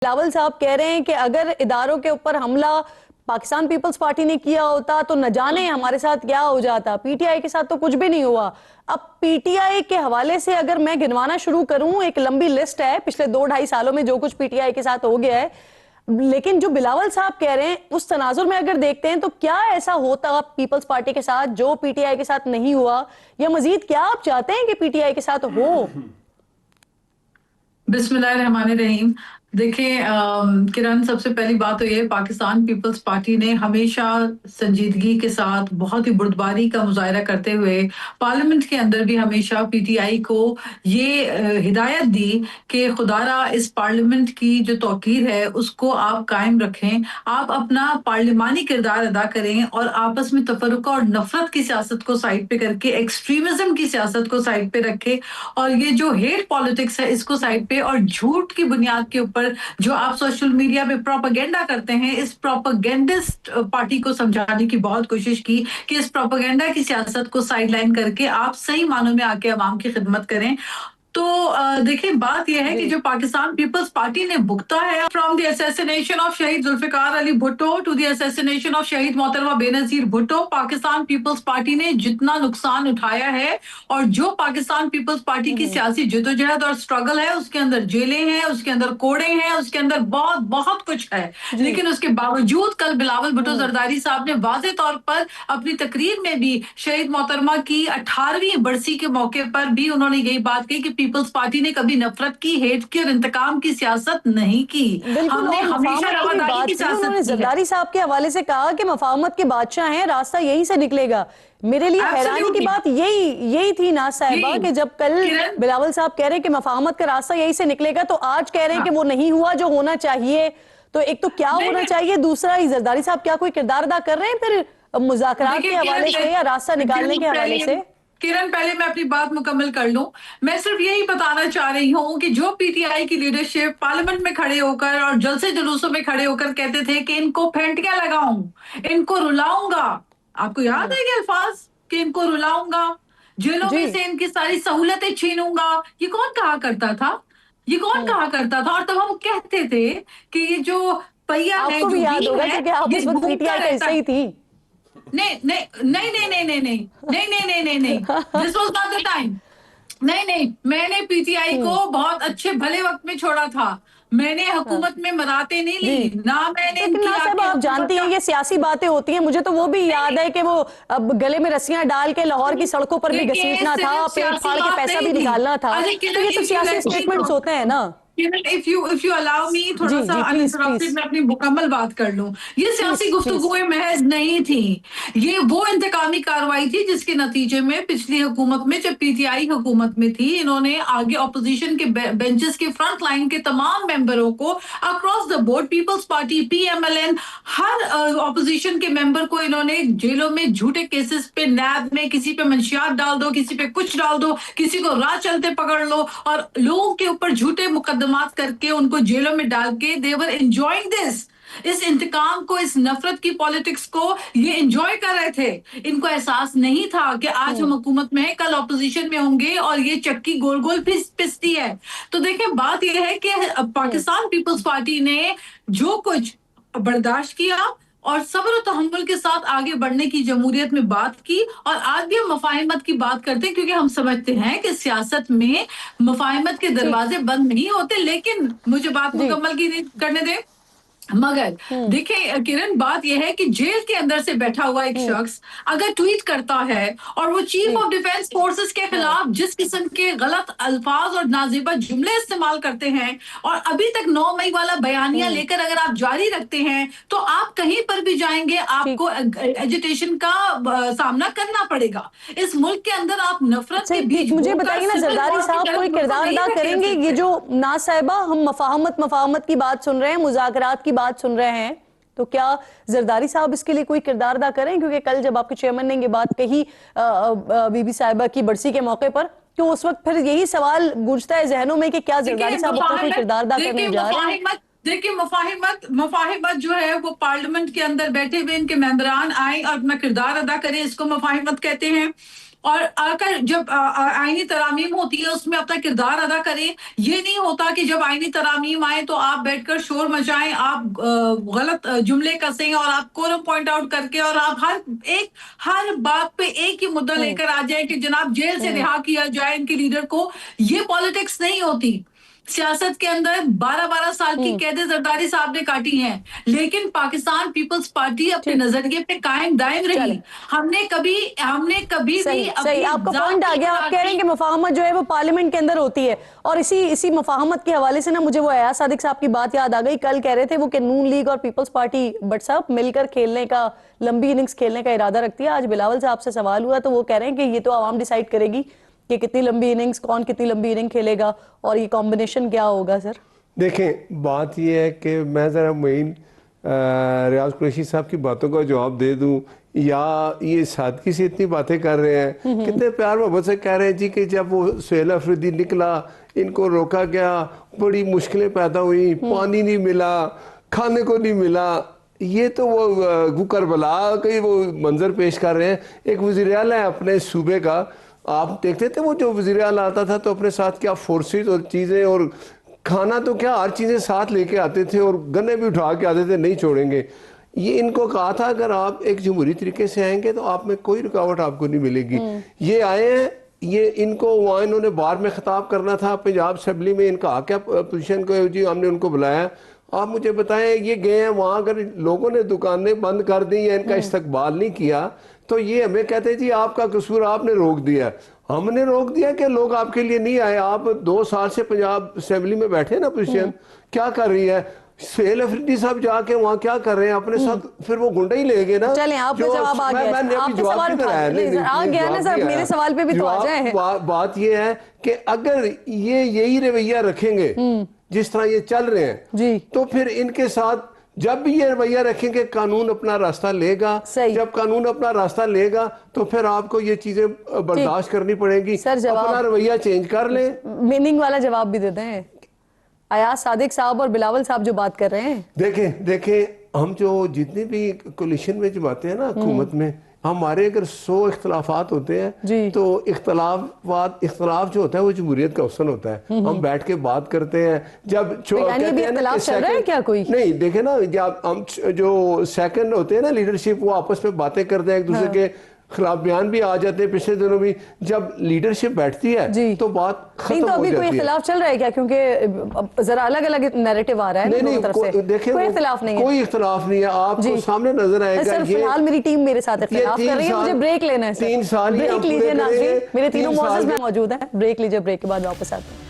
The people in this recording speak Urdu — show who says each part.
Speaker 1: بلاول صاحب کہہ رہے ہیں کہ اگر اداروں کے اوپر حملہ پاکستان پیپلز پارٹی نے کیا ہوتا تو نہ جانے ہمارے ساتھ کیا ہو جاتا. پی ٹی آئی کے ساتھ تو کچھ بھی نہیں ہوا. اب پی ٹی آئی کے حوالے سے اگر میں گنوانا شروع کروں، ایک لمبی لسٹ ہے پچھلے 2-2.5 سالوں میں جو کچھ پی ٹی آئی کے ساتھ ہو گیا ہے، لیکن جو بلاول صاحب کہہ رہے ہیں اس تناظر میں اگر دیکھتے ہیں تو کیا ایسا ہوتا پیپلز پارٹی کے ساتھ جو پی ٹی آئی کے ساتھ نہیں ہوا، یا مزید کیا آپ چاہتے ہیں کہ پی ٹی آئی کے ساتھ ہو؟
Speaker 2: بسم اللہ الرحمن الرحیم. دیکھیں کرن، سب سے پہلی بات تو یہ پاکستان پیپلز پارٹی نے ہمیشہ سنجیدگی کے ساتھ بہت ہی بردباری کا مظاہرہ کرتے ہوئے پارلیمنٹ کے اندر بھی ہمیشہ پی ٹی آئی کو یہ ہدایت دی کہ خدارا اس پارلیمنٹ کی جو توقیر ہے اس کو آپ قائم رکھیں، آپ اپنا پارلیمانی کردار ادا کریں اور آپس میں تفرقہ اور نفرت کی سیاست کو سائڈ پہ کر کے ایکسٹریمزم کی سیاست کو سائڈ پہ رکھے، اور یہ جو ہیٹ پالیٹکس ہے اس کو سائڈ پہ، اور جھوٹ کی بنیاد کے اوپر جو آپ سوشل میڈیا پہ پروپیگنڈا کرتے ہیں، اس پروپیگنڈسٹ پارٹی کو سمجھانے کی بہت کوشش کی کہ اس پروپیگنڈا کی سیاست کو سائیڈ لائن کر کے آپ صحیح معنوں میں آ کے عوام کی خدمت کریں. تو دیکھیں بات یہ ہے کہ جو پاکستان پیپلز پارٹی نے بھگتا ہے فرام دی اسیسینیشن آف شہید Zulfiqar Ali Bhutto to the assassination of شہید محترمہ بے نظیر بھٹو، پاکستان پیپلز پارٹی نے جتنا نقصان اٹھایا ہے، اور جو پاکستان پیپلز پارٹی کی سیاسی جدوجہد اور سٹرگل ہے اس کے اندر جیلیں ہیں، اس کے اندر کوڑے ہیں، اس کے اندر بہت بہت کچھ ہے، لیکن اس کے باوجود کل بلاول بھٹو زرداری صاحب نے واضح طور پر اپنی تقریر میں بھی شہید محترمہ کی 18ویں برسی کے موقع پر بھی انہوں نے یہی بات کہی کہ پیپلز پارٹی نے کبھی نفرت کی، ہیٹ کی اور انتقام کی سیاست نہیں کی.
Speaker 1: بالکل،
Speaker 2: ہم نے
Speaker 1: اور
Speaker 2: ہمیشہ
Speaker 1: مفاہمت کی بھی
Speaker 2: رواداری
Speaker 1: بات
Speaker 2: کی
Speaker 1: کی. انہوں
Speaker 2: سیاست
Speaker 1: نے
Speaker 2: کی ہے.
Speaker 1: زرداری صاحب کے حوالے سے کہا کہ مفاہمت کے بادشاہ ہیں، راستہ یہیں سے نکلے گا. میرے لیے حیرانی کی بات یہی تھی ناز صاحبہ کہ جب کل بلاول صاحب کہہ رہے ہیں کہ مفاہمت کا راستہ یہیں سے نکلے گا، تو آج کہہ رہے ہیں کہ وہ نہیں ہوا جو ہونا چاہیے. تو ایک تو کیا ہونا چاہیے، دوسرا زرداری صاحب کیا کوئی کردار ادا کر رہے ہیں پھر مذاکرات کے حوالے سے یا راستہ نکالنے کے حوالے سے؟
Speaker 2: کرن، پہلے میں اپنی بات مکمل کر لوں. میں صرف یہی بتانا چاہ رہی ہوں کہ جو پی ٹی آئی کی لیڈرشپ پارلیمنٹ میں کھڑے ہو کر اور جلسے جلوسوں میں کھڑے ہو کر کہتے تھے کہ ان کو پھینٹیاں لگاؤں، ان کو رلاؤں گا. آپ کو یاد ہے یہ الفاظ کہ ان کو رلاؤں گا، جیلوں میں سے ان کی ساری سہولتیں چھینوں گا؟ یہ کون کہا کرتا تھا؟ یہ کون کہا کرتا تھا؟ اور تب ہم کہتے تھے کہ یہ جو پہیا
Speaker 1: آپ
Speaker 2: ہے،
Speaker 1: کو بھی
Speaker 2: جو
Speaker 1: یاد
Speaker 2: ویل
Speaker 1: ہوگا
Speaker 2: ہے،
Speaker 1: کیونکہ آپ اس
Speaker 2: یہ
Speaker 1: وقت پی ٹی
Speaker 2: گھومتا
Speaker 1: آئی کا
Speaker 2: رہتا
Speaker 1: حصہ
Speaker 2: ہے.
Speaker 1: ہی تھی.
Speaker 2: نہیں. This was not the time. نہیں، میں نے پی ٹی آئی کو بہت اچھے بھلے وقت میں چھوڑا تھا. میں نے حکومت میں مراتے نہیں لی، نہ میں نے ان
Speaker 1: لیکن
Speaker 2: کی
Speaker 1: ناز صاحب،
Speaker 2: آ کے
Speaker 1: آپ جانتی
Speaker 2: حکومت
Speaker 1: ہیں
Speaker 2: کا.
Speaker 1: یہ سیاسی باتیں ہوتی ہیں. مجھے تو وہ بھی یاد ہے کہ وہ گلے میں رسیاں ڈال کے لاہور کی سڑکوں پر بھی گھسیٹنا تھا، پیٹ پھاڑ کے پیسہ بھی نکالنا تھا. تو یہ تو سیاسی سٹیٹمنٹس ہوتے ہیں نا.
Speaker 2: If you allow me تھوڑا سا
Speaker 1: پلیز
Speaker 2: uninterrupted میں اپنی مکمل بات کر لوں. یہ سیاسی
Speaker 1: پلیز.
Speaker 2: گفتگویں محض نہیں تھی، یہ وہ انتقامی کارروائی تھی جس کے نتیجے میں پچھلی حکومت میں، جب پی ٹی آئی حکومت میں تھی، انہوں نے آگے اپوزیشن کے بینچز کے فرنٹ لائن کے تمام ممبروں کو across the board, Peoples Party, P M L N, ہر اپوزیشن کے ممبر کو انہوں نے جیلوں میں جھوٹے کیسز پہ، نیب میں کسی پہ منشیات ڈال دو، کسی پہ کچھ ڈال دو، کسی کو راہ چلتے پکڑ لو، اور لوگوں کے اوپر جھوٹے مقدمات کر کے ان کو جیلوں میں ڈال کے they were enjoying this. اس انتقام کو، اس نفرت کی پالیٹکس کو یہ انجوائے کر رہے تھے. ان کو احساس نہیں تھا کہ آج ہم حکومت میں ہیں، کل اپوزیشن میں ہوں گے اور یہ چکی گول گول پستی ہے. تو دیکھیں بات یہ ہے کہ پاکستان پیپلز پارٹی نے جو کچھ برداشت کیا اور صبر و تحمل کے ساتھ آگے بڑھنے کی جمہوریت میں بات کی، اور آج بھی ہم مفاہمت کی بات کرتے ہیں کیونکہ ہم سمجھتے ہیں کہ سیاست میں مفاہمت کے دروازے بند نہیں ہوتے. لیکن مجھے بات مکمل کرنے دیں. مگر دیکھیں کرن، بات یہ ہے کہ جیل کے اندر سے بیٹھا ہوا ایک شخص اگر ٹویٹ کرتا ہے اور وہ چیف آف ڈیفنس فورسز کے خلاف جس قسم کے غلط الفاظ اور نازیبہ جملے استعمال کرتے ہیں، اور ابھی تک 9 مئی والا بیانیہ لے کر اگر آپ جاری رکھتے ہیں، تو آپ کہیں پر بھی جائیں گے آپ کو ایجیٹیشن کا سامنا کرنا پڑے گا. اس ملک کے اندر آپ نفرت کے بیچ
Speaker 1: مجھے بتائیے نا، زرداری صاحب کوئی کردار ادا کریں گے؟ یہ جو ناز صاحبہ ہم مفاہمت کی بات سن رہے ہیں، مذاکرات کی بات سن رہے ہیں، تو کیا زرداری صاحب اس کے لیے کوئی کردار ادا کریں؟ کیونکہ کل جب آپ کے چیئرمین نے یہ بات کہی بی بی صاحبہ کی برسی کے موقع پر، تو اس وقت پھر یہی سوال گونجتا ہے ذہنوں میں کہ کیا زرداری صاحب اپنا کوئی کردار ادا کرنے جا رہے ہیں؟
Speaker 2: دیکھیں مفاہمت جو ہے وہ پارلیمنٹ کے اندر بیٹھے ہوئے ان کے ممبران آئیں اور اپنا کردار ادا کریں، اس کو مفاہمت کہتے ہیں. اور اگر جب آئینی ترامیم ہوتی ہے اس میں اپنا کردار ادا کریں. یہ نہیں ہوتا کہ جب آئینی ترامیم آئے تو آپ بیٹھ کر شور مچائیں, آپ غلط جملے کسیں اور آپ کورم پوائنٹ آؤٹ کر کے اور آپ ہر بات پہ ایک ہی مدعا لے کر آ جائیں کہ جناب جیل سے رہا کیا جائے ان کے لیڈر کو. یہ پالیٹکس نہیں ہوتی. سیاست کے اندر 12 سال کی قید زرداری صاحب نے کاٹی ہیں, لیکن پاکستان پیپلز پارٹی اپنے نظریے پہ قائم دائم رہی. ہم نے کبھی بھی
Speaker 1: صحیح آپ کا پوائنٹ آ گیا. آپ کہہ رہے ہیں کہ مفاہمت جو ہے وہ پارلیمنٹ کے اندر ہوتی ہے, اور اسی مفاہمت کے حوالے سے نا مجھے وہ ایاز صادق صاحب کی بات یاد آ گئی. کل کہہ رہے تھے وہ کہ نون لیگ اور پیپلز پارٹی بٹ صاحب مل کر کھیلنے کا, لمبی اننگز کھیلنے کا ارادہ رکھتی ہے. آج بلاول صاحب سے سوال ہوا تو وہ کہہ رہے ہیں کہ یہ تو عوام ڈیسائیڈ کرے گی کہ کتنی لمبی اننگز, کون کتنی لمبی اننگ کھیلے گا اور یہ کمبینیشن کیا ہوگا. سر
Speaker 3: دیکھیں بات یہ ہے کہ میں ذرا معین ریاض قریشی صاحب کی باتوں کا جواب دے دوں, یا یہ سادگی سے اتنی باتیں کر رہے ہیں, کتنے پیار محبت سے کہہ رہے ہیں جی کہ جب وہ سہیل افریدی نکلا ان کو روکا گیا, بڑی مشکلیں پیدا ہوئی, پانی نہیں ملا, کھانے کو نہیں ملا. یہ تو وہ کربلا کے وہ منظر پیش کر رہے ہیں. ایک وزیر اعلیٰ ہے اپنے صوبے کا, آپ دیکھتے تھے وہ جو وزیر اعلیٰ آتا تھا تو اپنے ساتھ کیا فورسز اور چیزیں اور کھانا تو کیا ہر چیزیں ساتھ لے کے آتے تھے, اور گنے بھی اٹھا کے آتے تھے, نہیں چھوڑیں گے. یہ ان کو کہا تھا اگر آپ ایک جمہوری طریقے سے آئیں گے تو آپ میں کوئی رکاوٹ آپ کو نہیں ملے گی. یہ آئے ہیں, یہ ان کو وہاں انہوں نے بار میں خطاب کرنا تھا پنجاب اسمبلی میں, ان کا کیا پوزیشن کو جی ہم نے ان کو بلایا. آپ مجھے بتائیں یہ گئے ہیں وہاں, اگر لوگوں نے دکانیں بند کر دی یا ان کا استقبال نہیں کیا تو یہ ہمیں کہتے ہیں جی آپ کا قصور, آپ نے روک دیا. ہم نے روک دیا کہ لوگ آپ کے لیے نہیں آئے. آپ 2 سال سے پنجاب اسمبلی میں بیٹھے نا, اپوزیشن کیا کر رہی ہے. سہیل افریدی صاحب جا کے وہاں کیا کر رہے ہیں اپنے ساتھ, پھر وہ گنڈا ہی لے گئے نا.
Speaker 1: چلیں آپ کا جواب آ گیا, آپ کا سوال آ گیا نا سر, میرے سوال پہ بھی تو آ جائیں.
Speaker 3: بات یہ ہے کہ اگر یہ یہی رویہ رکھیں گے جس طرح یہ چل رہے ہیں تو پھر ان کے ساتھ جب بھی یہ رویہ رکھیں گے قانون اپنا راستہ لے گا. جب قانون اپنا راستہ لے گا تو پھر آپ کو یہ چیزیں برداشت کرنی پڑیں گی. اپنا رویہ چینج کر لیں.
Speaker 1: میننگ والا جواب بھی دیتے ہیں ایاز صادق صاحب اور بلاول صاحب جو بات کر رہے ہیں.
Speaker 3: دیکھیں ہم جو جتنی بھی کولیشن میں جماعتیں ہیں نا حکومت میں, ہمارے اگر 100 اختلافات ہوتے ہیں تو اختلاف جو ہوتا ہے وہ جمہوریت کا حسن ہوتا ہے. ہم بیٹھ کے بات کرتے ہیں. جب
Speaker 1: یعنی اختلاف چل رہا ہے کیا کوئی؟
Speaker 3: نہیں دیکھیں نا, جب ہم جو سیکنڈ ہوتے ہیں نا لیڈرشپ, وہ آپس میں باتیں کرتے ہیں, ایک دوسرے کے خلاف بیان بھی آ جاتے ہیں. پچھلے دنوں بھی جب لیڈرشپ بیٹھتی ہے تو بات ختم ہو جاتی ہے.
Speaker 1: ابھی کوئی اختلاف چل رہا ہے کیا؟ کیونکہ ذرا الگ الگ نیریٹو آ رہا ہے.
Speaker 3: نہیں دیکھیں کوئی اختلاف نہیں ہے, آپ کو سامنے نظر آئے گا.
Speaker 1: سر فی الحال میری ٹیم میرے ساتھ اختلاف کر رہی ہے, مجھے بریک لینا ہے.
Speaker 3: 3 سال
Speaker 1: بریک لیجیے ناظرین, میرے تینوں معزز میں موجود ہیں. بریک لیجیے, بریک کے بعد واپس آتے ہیں.